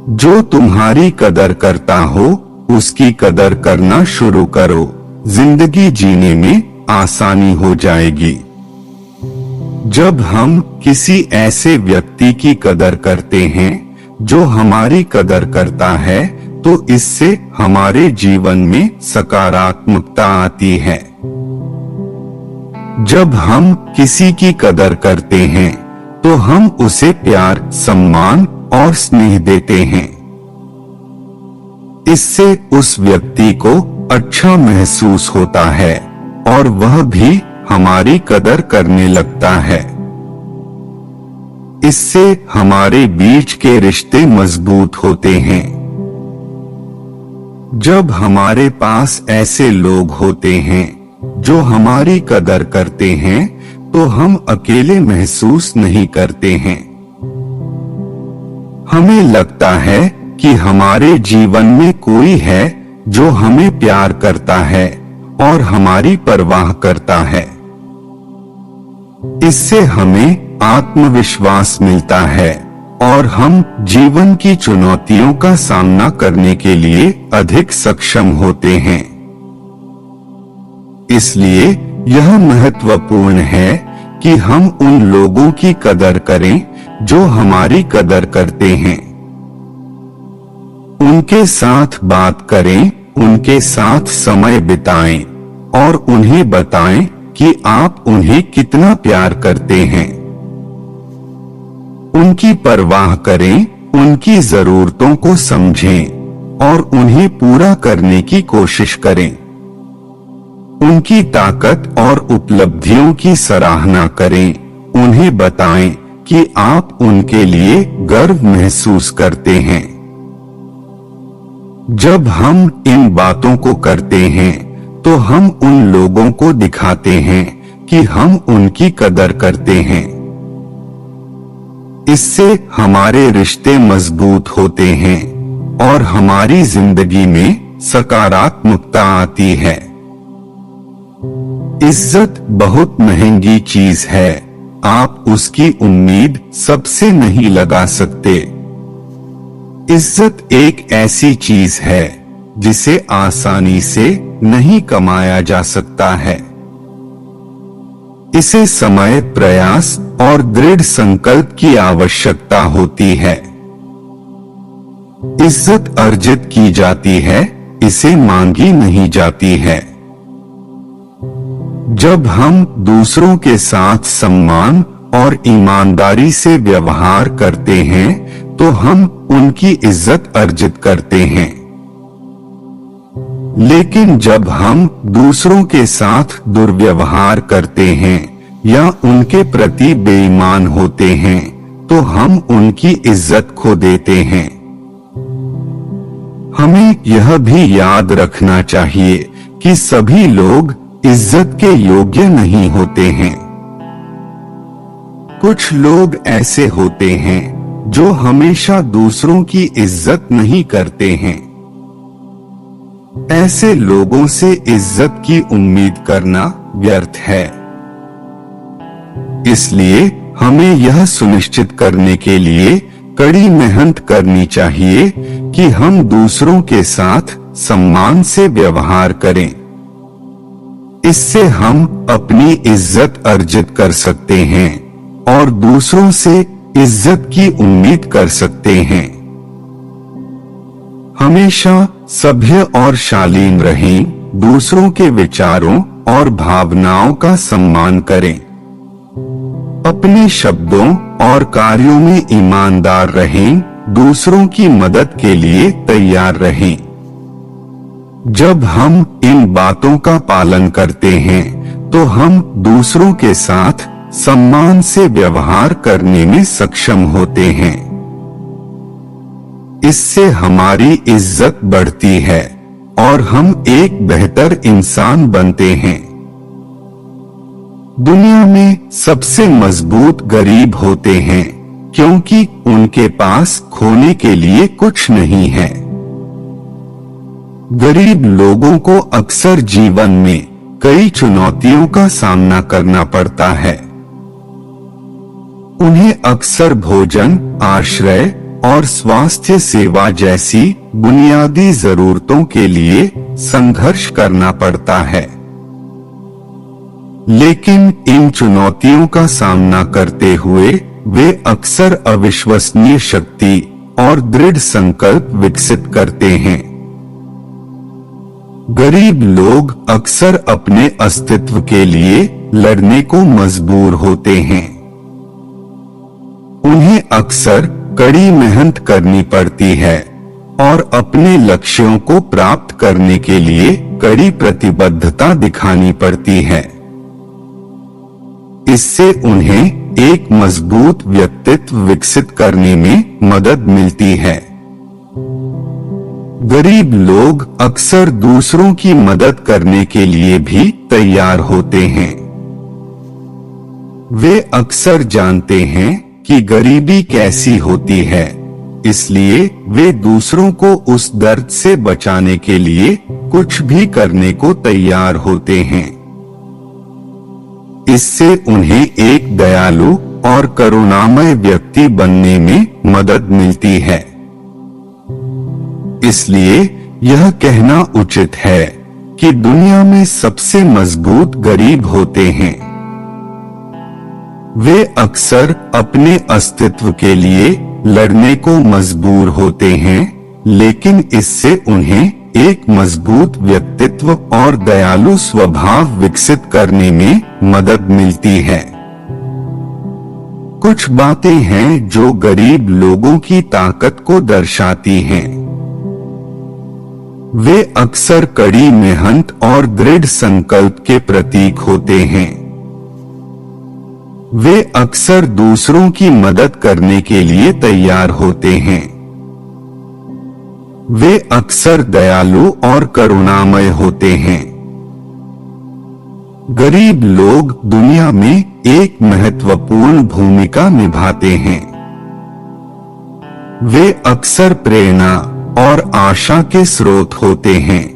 जो तुम्हारी कदर करता हो उसकी कदर करना शुरू करो, जिंदगी जीने में आसानी हो जाएगी। जब हम किसी ऐसे व्यक्ति की कदर करते हैं जो हमारी कदर करता है, तो इससे हमारे जीवन में सकारात्मकता आती है। जब हम किसी की कदर करते हैं तो हम उसे प्यार, सम्मान और स्नेह देते हैं। इससे उस व्यक्ति को अच्छा महसूस होता है और वह भी हमारी कदर करने लगता है। इससे हमारे बीच के रिश्ते मजबूत होते हैं। जब हमारे पास ऐसे लोग होते हैं जो हमारी कदर करते हैं, तो हम अकेले महसूस नहीं करते हैं। हमें लगता है कि हमारे जीवन में कोई है जो हमें प्यार करता है और हमारी परवाह करता है। इससे हमें आत्मविश्वास मिलता है और हम जीवन की चुनौतियों का सामना करने के लिए अधिक सक्षम होते हैं। इसलिए यह महत्वपूर्ण है कि हम उन लोगों की कदर करें जो हमारी कदर करते हैं। उनके साथ बात करें, उनके साथ समय बिताएं और उन्हें बताएं कि आप उन्हें कितना प्यार करते हैं। उनकी परवाह करें, उनकी जरूरतों को समझें और उन्हें पूरा करने की कोशिश करें। उनकी ताकत और उपलब्धियों की सराहना करें, उन्हें बताएं कि आप उनके लिए गर्व महसूस करते हैं। जब हम इन बातों को करते हैं तो हम उन लोगों को दिखाते हैं कि हम उनकी कदर करते हैं। इससे हमारे रिश्ते मजबूत होते हैं और हमारी जिंदगी में सकारात्मकता आती है। इज्जत बहुत महंगी चीज है, आप उसकी उम्मीद सबसे नहीं लगा सकते। इज्जत एक ऐसी चीज है जिसे आसानी से नहीं कमाया जा सकता है। इसे समय, प्रयास और दृढ़ संकल्प की आवश्यकता होती है। इज्जत अर्जित की जाती है, इसे मांगी नहीं जाती है। जब हम दूसरों के साथ सम्मान और ईमानदारी से व्यवहार करते हैं तो हम उनकी इज्जत अर्जित करते हैं। लेकिन जब हम दूसरों के साथ दुर्व्यवहार करते हैं या उनके प्रति बेईमान होते हैं तो हम उनकी इज्जत खो देते हैं। हमें यह भी याद रखना चाहिए कि सभी लोग इज्जत के योग्य नहीं होते हैं। कुछ लोग ऐसे होते हैं जो हमेशा दूसरों की इज्जत नहीं करते हैं। ऐसे लोगों से इज्जत की उम्मीद करना व्यर्थ है। इसलिए हमें यह सुनिश्चित करने के लिए कड़ी मेहनत करनी चाहिए कि हम दूसरों के साथ सम्मान से व्यवहार करें। इससे हम अपनी इज्जत अर्जित कर सकते हैं और दूसरों से इज्जत की उम्मीद कर सकते हैं। हमेशा सभ्य और शालीन रहें, दूसरों के विचारों और भावनाओं का सम्मान करें। अपने शब्दों और कार्यों में ईमानदार रहें, दूसरों की मदद के लिए तैयार रहें। जब हम इन बातों का पालन करते हैं तो हम दूसरों के साथ सम्मान से व्यवहार करने में सक्षम होते हैं। इससे हमारी इज्जत बढ़ती है और हम एक बेहतर इंसान बनते हैं। दुनिया में सबसे मजबूत गरीब होते हैं क्योंकि उनके पास खोने के लिए कुछ नहीं है। गरीब लोगों को अक्सर जीवन में कई चुनौतियों का सामना करना पड़ता है। उन्हें अक्सर भोजन, आश्रय और स्वास्थ्य सेवा जैसी बुनियादी जरूरतों के लिए संघर्ष करना पड़ता है। लेकिन इन चुनौतियों का सामना करते हुए वे अक्सर अविश्वसनीय शक्ति और दृढ़ संकल्प विकसित करते हैं। गरीब लोग अक्सर अपने अस्तित्व के लिए लड़ने को मजबूर होते हैं। उन्हें अक्सर कड़ी मेहनत करनी पड़ती है और अपने लक्ष्यों को प्राप्त करने के लिए कड़ी प्रतिबद्धता दिखानी पड़ती है। इससे उन्हें एक मजबूत व्यक्तित्व विकसित करने में मदद मिलती है। गरीब लोग अक्सर दूसरों की मदद करने के लिए भी तैयार होते हैं। वे अक्सर जानते हैं कि गरीबी कैसी होती है, इसलिए वे दूसरों को उस दर्द से बचाने के लिए कुछ भी करने को तैयार होते हैं। इससे उन्हें एक दयालु और करुणामय व्यक्ति बनने में मदद मिलती है। इसलिए यह कहना उचित है कि दुनिया में सबसे मजबूत गरीब होते हैं। वे अक्सर अपने अस्तित्व के लिए लड़ने को मजबूर होते हैं, लेकिन इससे उन्हें एक मजबूत व्यक्तित्व और दयालु स्वभाव विकसित करने में मदद मिलती है। कुछ बातें हैं जो गरीब लोगों की ताकत को दर्शाती हैं। वे अक्सर कड़ी मेहनत और दृढ़ संकल्प के प्रतीक होते हैं। वे अक्सर दूसरों की मदद करने के लिए तैयार होते हैं। वे अक्सर दयालु और करुणामय होते हैं। गरीब लोग दुनिया में एक महत्वपूर्ण भूमिका निभाते हैं। वे अक्सर प्रेरणा और आशा के स्रोत होते हैं।